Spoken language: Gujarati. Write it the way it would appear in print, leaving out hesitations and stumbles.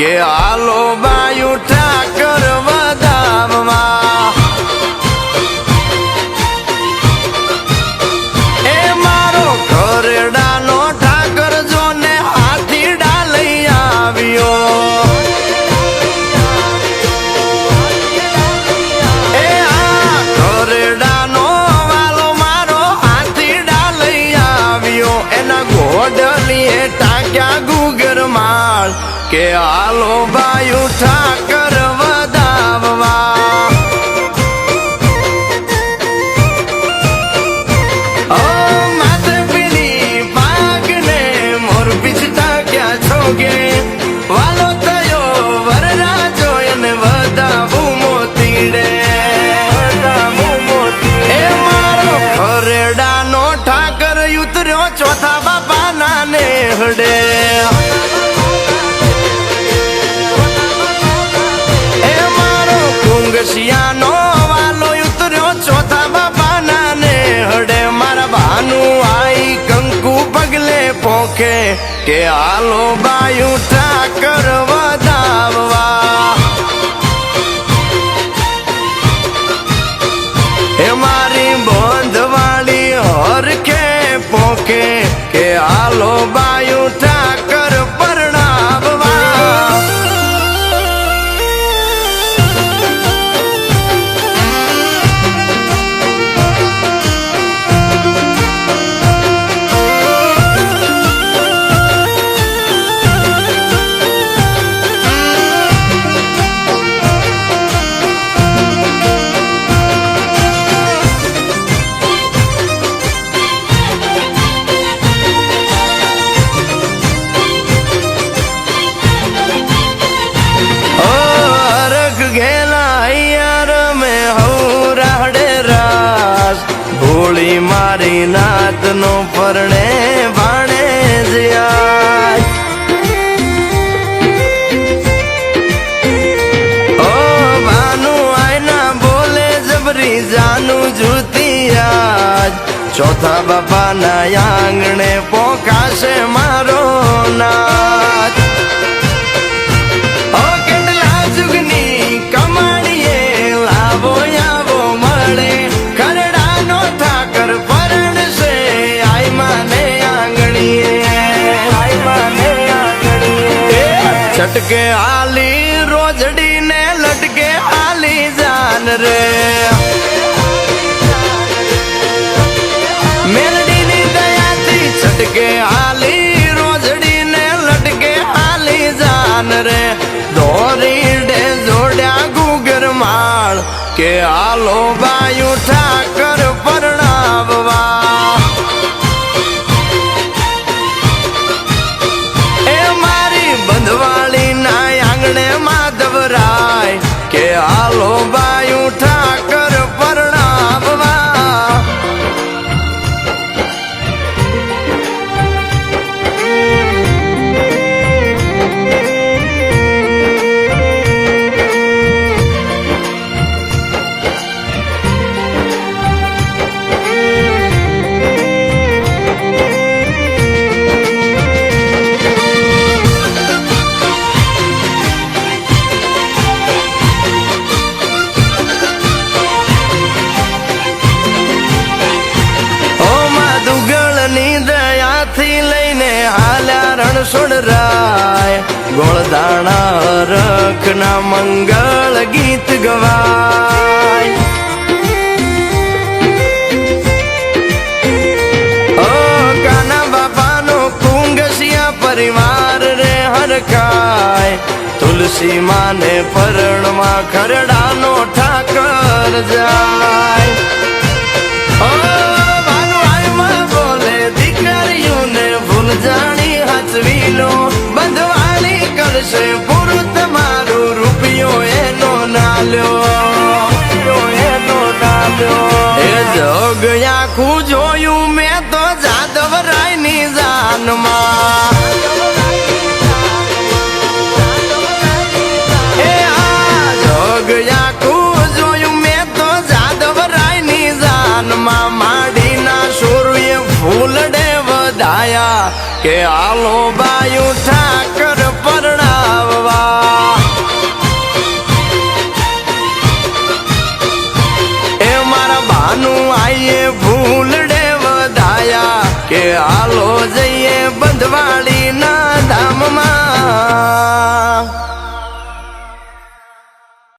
કે આલો બાયુ ઠાકર વધાવવા એ મારો ઘરડાનો ઠાકર જોને હાથી ડાલઈ આવ્યો એ આ ઘરડાનો વાલો મારો હાથી ડાલઈ આવ્યો એના ગોડલીએ ટાક્યા ગુગર માળ કે આલો બાયુ ઠાકર વધાવવા ઓ માથે પીળી પાગને મોર પીછતા ક્યાં છોગે વાલો થયો વરરાજો એને વધાવું મોતીડે એ મારો ખરેડાનો ઠાકર ઉતર્યો ચોથા બાપાના નેહડે શિયાનો વાલો ઉતર્યો ચોથા બાપાના નેહડે મારા ભાનું આઈ કંકુ પગલે પોખે કે આલો બાયુ ઠાકર વધાવવા હે મારી બોંધવાળી હરખે પોખે કે આલો બાયુ ઠાકર પરણાવવા મારી નાત નો પરણે ભાણે જ્યાં ઓ ભાનું આયના બોલે જબરી જાનું જુતિયાજ ચોથા બાપાના આંગણે પોકાશે મારો નાચ ઓ કેટલા જુગની કમાણીએ લાવો આવો મળે ખરડાનો ઠાકર પરણશે આઈ માને આંગણીએ છટકે આલી રોજડી ને લટકે આલી જાન રે મેલડીની દયાથી છટકે આલી રોજડી ને લટકે આલી જાન રે દોરીડે જોડ્યા ગુગર માળ કે આલો બાયુ ઠાકર પરણાવવા એ મારી બંધવાળી ના આંગણે માધવરાય કે આલો બાયુ ઠાકર પરણાવવા રણછોડરાય ગોળદાણા રખના મંગળ ગીત ગવાય ઓ કાના બાપાનો કુંગસિયા પરિવાર રે હરખાય તુલસી માને પરણવા ખરડાનો ઠાકર જાય ઓ ભાનુઆઈમાં બોલે દીકરીઓને ભૂલ જાણી બંધવાળી કરશે પૂરું તમારું રૂપિયો એનો નાલ્યો એ જગ આખું જોયું મેં તો જાદવરાયની જાનમાં એ આ જગ આખું જોયું મેં તો જાદવરાયની જાનમાં માડીના સોરુએ ફૂલડે વધાયા કે આલો બાયુ ઠાકર પરણાવવા કે હાલો જઈ